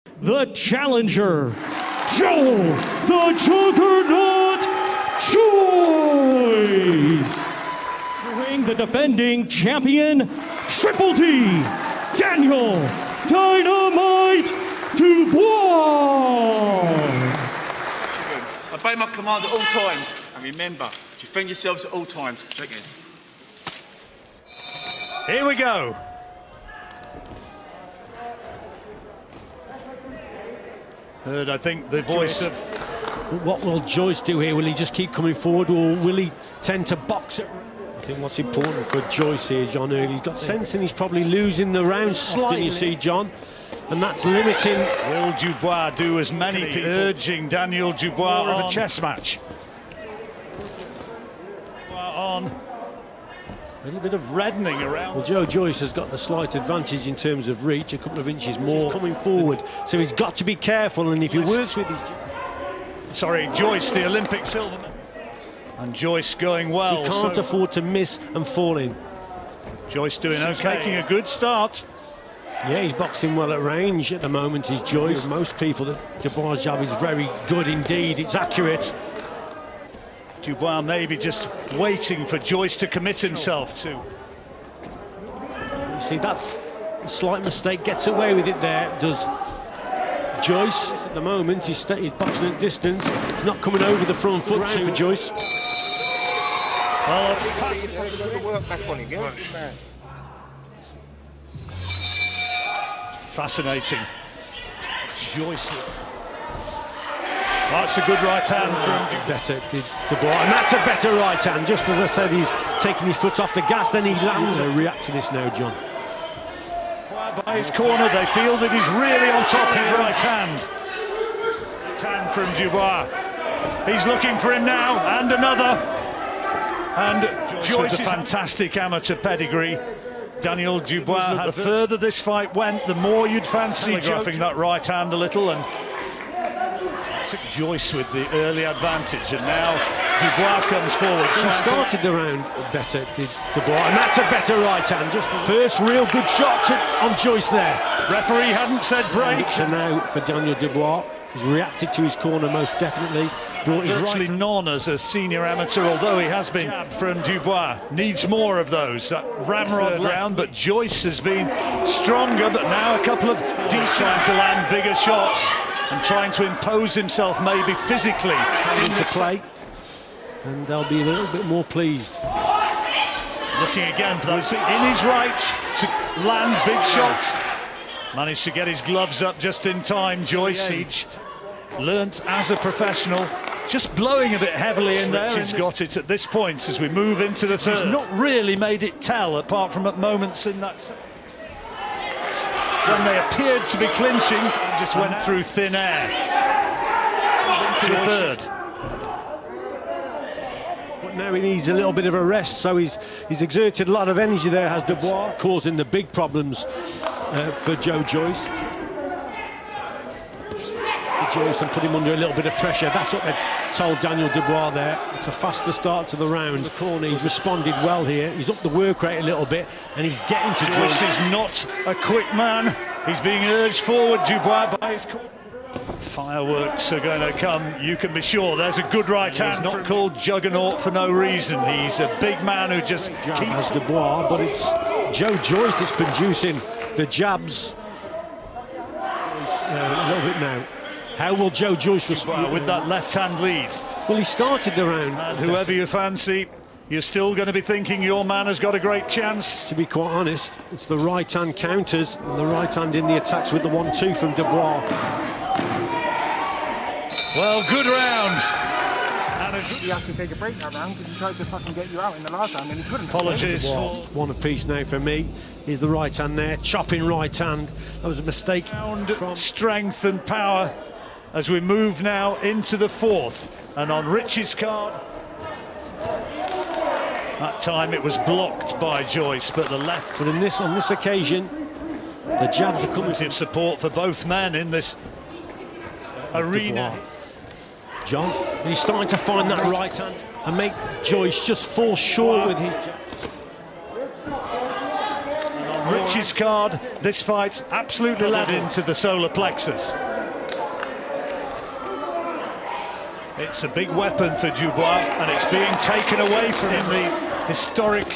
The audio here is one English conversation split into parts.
the challenger, Joe the Juggernaut Joyce. Ring the defending champion, Triple D, Daniel Dynamite Dubois. Obey my command at all times, and remember, defend yourselves at all times. Shake hands. Here we go. Heard, I think, the voice of... But what will Joyce do here? Will he just keep coming forward, or will he tend to box it? I think what's important for Joyce here, John, early, he's got sensing he's probably losing the round slightly, you see, John, and that's limiting. Will Dubois do as many people urging Daniel Dubois on a chess match? On a little bit of reddening around. Well, Joe Joyce has got the slight advantage in terms of reach, a couple of inches more. He's coming forward, so he's got to be careful, and if he works with his... Sorry, Joyce, the Olympic silverman. And Joyce going well. He can't afford to miss and fall in. Joyce doing okay, making a good start. Yeah, he's boxing well at range at the moment, is Joyce. Most people, the Dubois' jab is very good indeed, it's accurate. Dubois maybe just waiting for Joyce to commit himself to. You see, that's a slight mistake, gets away with it there, does Joyce. At the moment, he's boxing at distance. He's not coming over the front foot for Joyce. Fascinating. Joyce. That's a good right hand from better Dubois, and that's a better right hand. Just as I said, he's taking his foot off the gas, then he lands. React to this now, John. By his corner, they feel that he's really on top of his right hand. Right hand from Dubois. He's looking for him now, and another. And Joyce is a fantastic amateur pedigree. Daniel Dubois, the further this fight went, the more you'd fancy telegraphing that right hand a little, and Joyce with the early advantage, and now Dubois comes forward. He started the round better, did Dubois, and that's a better right hand. Just the first real good shot on Joyce there. Referee hadn't said break. So now for Daniel Dubois, he's reacted to his corner most definitely. Brought his virtually right none as a senior amateur, although he has been from Dubois. Needs more of those. That ramrod round, but Joyce has been stronger, but now a couple of decent to land bigger shots and trying to impose himself maybe physically into play, and they'll be a little bit more pleased. Looking again for those in his right to land big shots. Managed to get his gloves up just in time, Joyce. Each learnt as a professional, just blowing a bit heavily in there. He's got it at this point as we move into the third. He's not really made it tell, apart from at moments in that when they appeared to be clinching, and just went through thin air into the third. But now he needs a little bit of a rest, so he's exerted a lot of energy there, has Dubois, causing the big problems for Joe Joyce. Joyce and put him under a little bit of pressure. That's what they've told Daniel Dubois there. It's a faster start to the round. In the corner, he's responded well here. He's upped the work rate a little bit, and he's getting to Joyce. Joyce is not a quick man. He's being urged forward, Dubois, by his corner. Fireworks are going to come, you can be sure. There's a good right hand. He's not called Juggernaut for no reason. He's a big man who just keeps... Dubois, but it's Joe Joyce that's producing the jabs. A little bit now. How will Joe Joyce respond with that left-hand lead? Well, he started the round. And whoever you fancy, you're still going to be thinking your man has got a great chance. To be quite honest, it's the right-hand counters and the right hand in the attacks with the 1-2 from Dubois. Well, good round. He has to take a break that round because he tried to fucking get you out in the last round and he couldn't. Apologies for... One apiece now for me. Here's the right hand there, chopping right hand. That was a mistake. From strength and power as we move now into the fourth. And on Rich's card, that time it was blocked by Joyce, but the left. But on this occasion, the jabs are coming. Plenty of support for both men in this arena. Dubois. John, he's starting to find that right hand and make Joyce just fall short with his jab. Richie's card, this fight absolutely led into the solar plexus. It's a big weapon for Dubois, and it's being taken away from him. The historic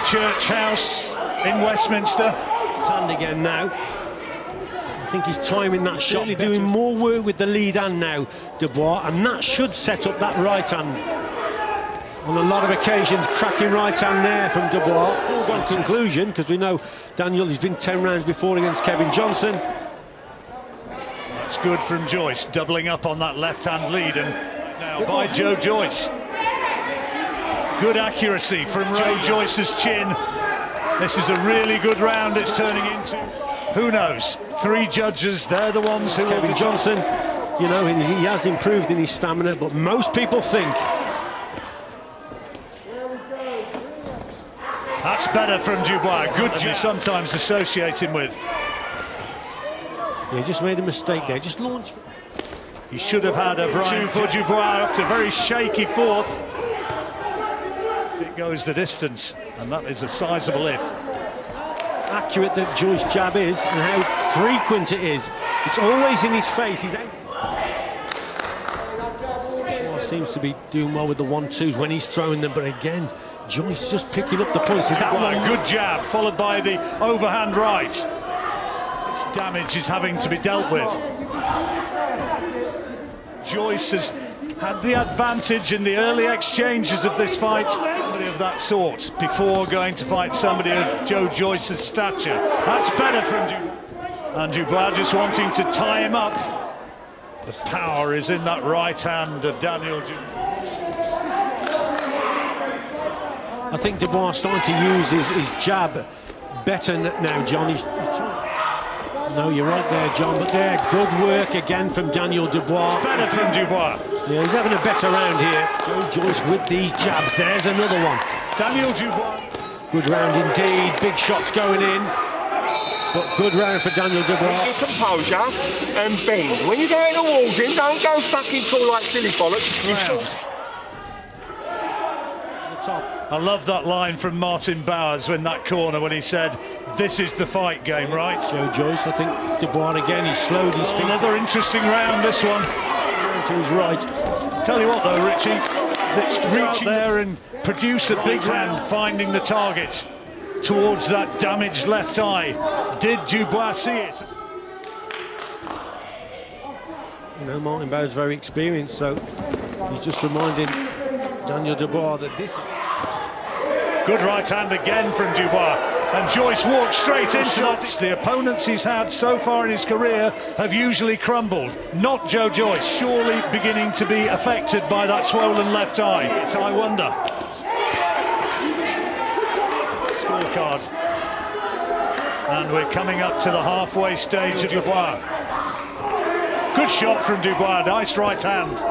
church house in Westminster. Hand again now. I think he's timing that shot, doing more work with the lead hand now, Dubois, and that should set up that right hand. On a lot of occasions, cracking right hand there from Dubois. Foregone conclusion, because we know Daniel, he's been 10 rounds before against Kevin Johnson. That's good from Joyce, doubling up on that left-hand lead, and now by Joe Joyce. Good accuracy from Joe Joyce's chin. This is a really good round it's turning into. Who knows? 3 judges, they're the ones who... Kevin Johnson, you know, he has improved in his stamina, but most people think... That's better from Dubois. Good job sometimes associating with. Yeah, he just made a mistake there, just launched. He should have had a break for Dubois after a very shaky fourth. It goes the distance, and that is a sizable if. Accurate that Joyce jab is, and how frequent it is. It's always in his face. He's out. Oh, seems to be doing well with the 1-2s when he's throwing them, but again, Joyce just picking up the points. That one, good jab, followed by the overhand right. This damage is having to be dealt with. Joyce has had the advantage in the early exchanges of this fight. Somebody of that sort before going to fight somebody of Joe Joyce's stature. That's better from Dubois. And Dubois just wanting to tie him up. The power is in that right hand of Daniel Dubois. I think Dubois is starting to use his jab better now, John. He's trying... No, you're right there, John, but there, good work again from Daniel Dubois. It's better from Dubois. Yeah, he's having a better round here. Joe Joyce with these jabs. There's another one. Daniel Dubois. Good round indeed. Big shots going in. But good round for Daniel Dubois. Your composure and bend. When you go towards him, don't go fucking tall like silly bollocks. I love that line from Martin Bowers in that corner when he said, "This is the fight game, right?" Joe Joyce, I think Dubois again, he's slowed his feet. Another interesting round, this one. To his right. Tell you what though, Richie, let's reach there and produce a big hand finding the target towards that damaged left eye. Did Dubois see it? You know, Martin Bowers is very experienced, so he's just reminding Daniel Dubois that this... Good right hand again from Dubois, and Joyce walked straight into that. The opponents he's had so far in his career have usually crumbled. Not Joe Joyce, surely beginning to be affected by that swollen left eye. It's, I wonder. Scorecard. And we're coming up to the halfway stage of Dubois. Good shot from Dubois, nice right hand.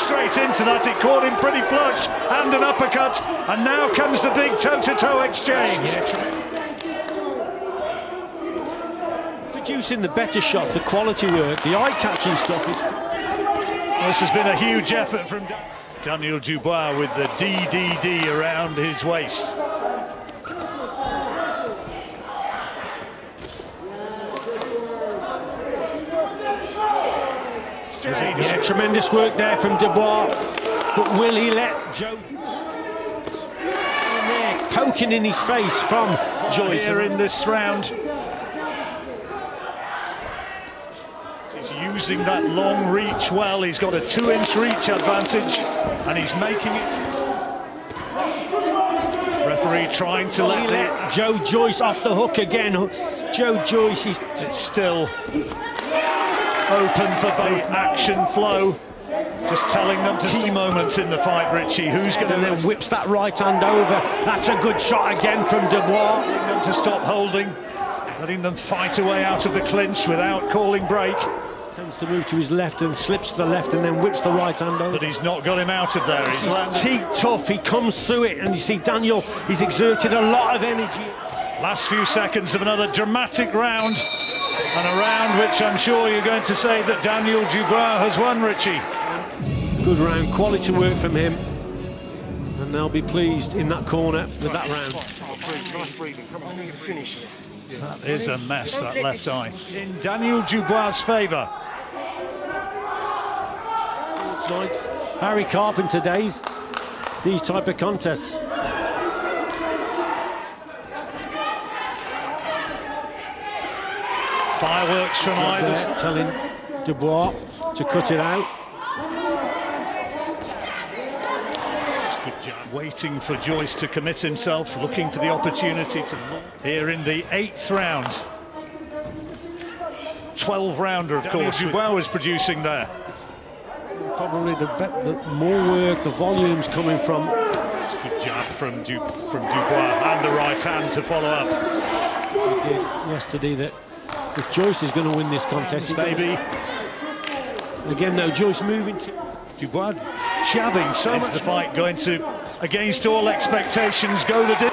Straight into that, it caught him pretty flush, and an uppercut, and now comes the big toe-to-toe exchange. Producing the better shot, the quality work, the eye-catching stuff is... This has been a huge effort from Daniel Dubois with the DDD around his waist. Yeah, tremendous work there from Dubois, but will he let Joe... Poking in his face from Joyce. Here in this round. He's using that long reach well. He's got a 2-inch reach advantage, and he's making it. Referee trying to let Joe Joyce off the hook again. Joe Joyce is... It's still open for both action flow. Just telling them to key moments in the fight, Richie. Who's going to then whips that right hand over. That's a good shot again from Dubois. Letting them to stop holding, letting them fight away out of the clinch without calling break. Tends to move to his left and slips to the left and then whips the right hand over. But he's not got him out of there. He's teak tough. He comes through it, and you see Daniel. He's exerted a lot of energy. Last few seconds of another dramatic round. And a round which I'm sure you're going to say that Daniel Dubois has won, Richie. Good round, quality work from him. And And they'll be pleased in that corner with that round. Nice breathing. Come on, we need to finish it. That is a mess, that left eye. In Daniel Dubois' favour. Nights, Harry Carpenter days, these type of contests. Fireworks from either side. Telling Dubois to cut it out. Good job. Waiting for Joyce to commit himself, looking for the opportunity to here in the 8th round. 12-rounder, of course. Dubois was producing there. Probably the more work, the volume's coming from. It's a good jab from Dubois, and the right hand to follow up. He did yesterday that if Joyce is going to win this contest, maybe. Again, though, Joyce moving to Dubois jabbing so much. The fight going to, against all expectations, go the distance.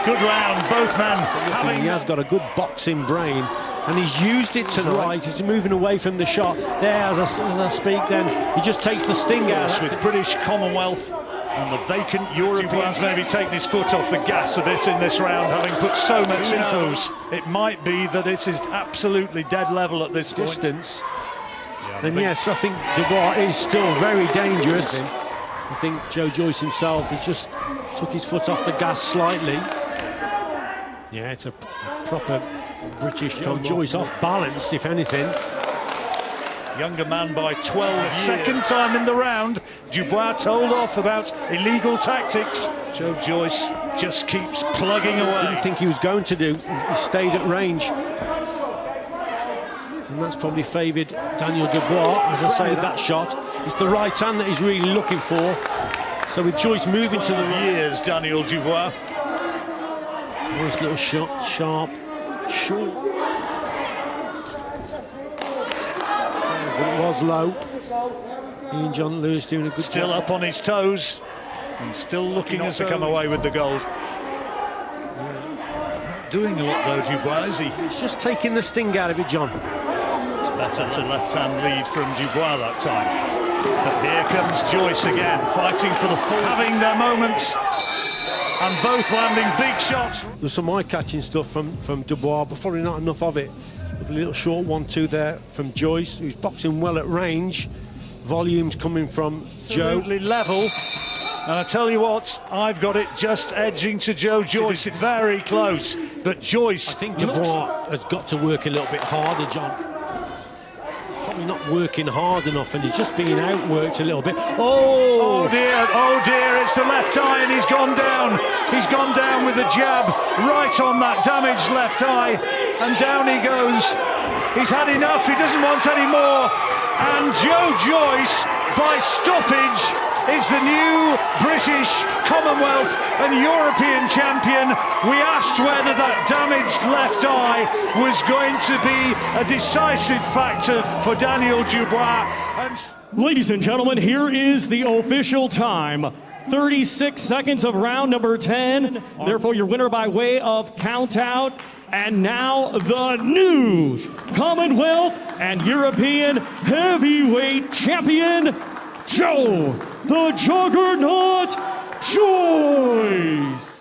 Good round, both men. He has got a good boxing brain, and he's used it to the right. He's moving away from the shot. There, as I speak, then he just takes the sting out. With British Commonwealth and the vacant Europeans maybe taking his foot off the gas a bit in this round, having put so much into those. It might be that it is absolutely dead level at this distance. Yeah, then yes, I think Dubois is still very dangerous. I think Joe Joyce himself has just took his foot off the gas slightly. Yeah, it's a proper British Joyce off balance, if anything. Younger man by 12 years. Second time in the round. Dubois told off about illegal tactics. Joe Joyce just keeps plugging away. Didn't think he was going to do. He stayed at range. And that's probably favoured Daniel Dubois. As I say, that shot. It's the right hand that he's really looking for. So with Joyce moving to the right. Years, Daniel Dubois. Nice little shot, sharp, short. But it was low. Ian John Lewis doing a good job. Still up on his toes and still looking to come away with the gold. Doing a lot though, Dubois, is he? It's just taking the sting out of it, John. It's better to left-hand lead from Dubois that time. But here comes Joyce again, fighting for the full, having their moments. And both landing big shots. There's some eye-catching stuff from Dubois, but probably not enough of it. A little short 1-2 there from Joyce, who's boxing well at range. Volume's coming from Absolutely Joe. Level. And I tell you what, I've got it just edging to Joe Joyce. It's very close, but Joyce. I think Dubois has got to work a little bit harder, John. Probably not working hard enough, and he's just being outworked a little bit. Oh dear, it's the left eye, and he's gone down. He's gone down with the jab right on that damaged left eye, and down he goes. He's had enough, he doesn't want any more. And Joe Joyce, by stoppage, is the new British Commonwealth and European champion. We asked whether that damaged left eye was going to be a decisive factor for Daniel Dubois. Ladies and gentlemen, here is the official time. 36 seconds of round number 10. Therefore, your winner by way of count out. And now the new Commonwealth and European heavyweight champion, Joe the Juggernaut Joyce.